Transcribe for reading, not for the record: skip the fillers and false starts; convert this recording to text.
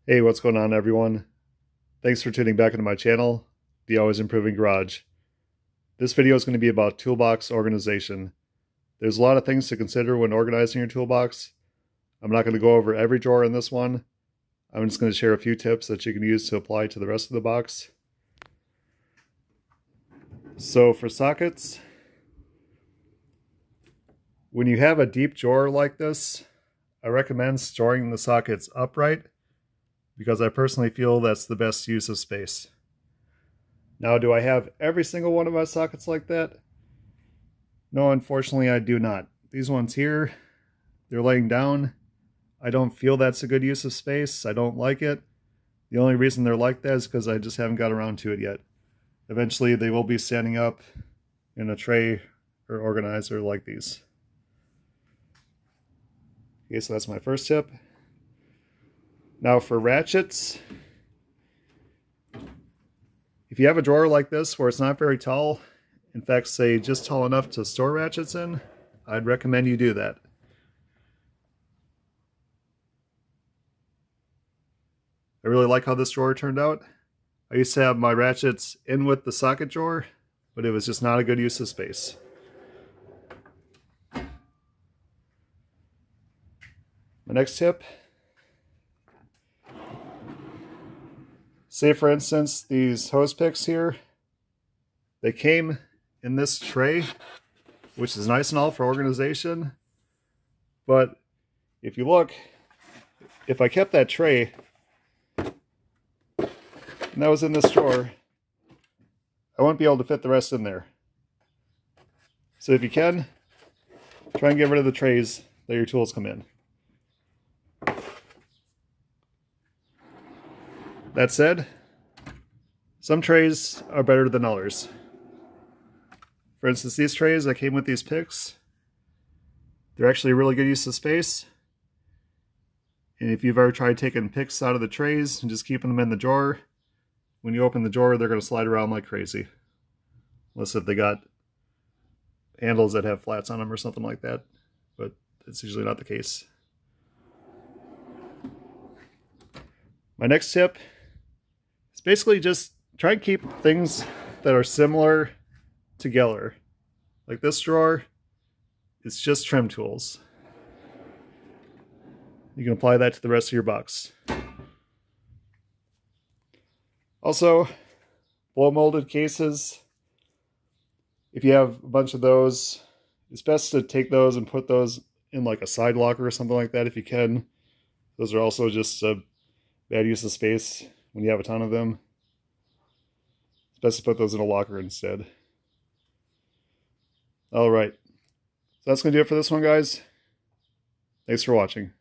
Hey, what's going on, everyone? Thanks for tuning back into my channel, The Always Improving Garage. This video is going to be about toolbox organization. There's a lot of things to consider when organizing your toolbox. I'm not going to go over every drawer in this one. I'm just going to share a few tips that you can use to apply to the rest of the box. So for sockets, when you have a deep drawer like this, I recommend storing the sockets upright, because I personally feel that's the best use of space. Now, do I have every single one of my sockets like that? No, unfortunately I do not. These ones here, they're laying down. I don't feel that's a good use of space. I don't like it. The only reason they're like that is because I just haven't got around to it yet. Eventually they will be standing up in a tray or organizer like these. Okay, so that's my first tip. Now for ratchets, if you have a drawer like this where it's not very tall, in fact say just tall enough to store ratchets in, I'd recommend you do that. I really like how this drawer turned out. I used to have my ratchets in with the socket drawer, but it was just not a good use of space. My next tip, say for instance these hose picks here, they came in this tray, which is nice and all for organization, but if you look, if I kept that tray and that was in this drawer, I won't be able to fit the rest in there. So if you can, try and get rid of the trays that your tools come in. That said, some trays are better than others. For instance, these trays that came with these picks, they're actually a really good use of space. And if you've ever tried taking picks out of the trays and just keeping them in the drawer, when you open the drawer, they're going to slide around like crazy. Unless if they got handles that have flats on them or something like that. But that's usually not the case. My next tip is basically just try and keep things that are similar together. Like this drawer, it's just trim tools. You can apply that to the rest of your box. Also, blow molded cases. If you have a bunch of those, it's best to take those and put those in like a side locker or something like that if you can. Those are also just a bad use of space when you have a ton of them. It's best to put those in a locker instead. Alright, so that's going to do it for this one, guys. Thanks for watching.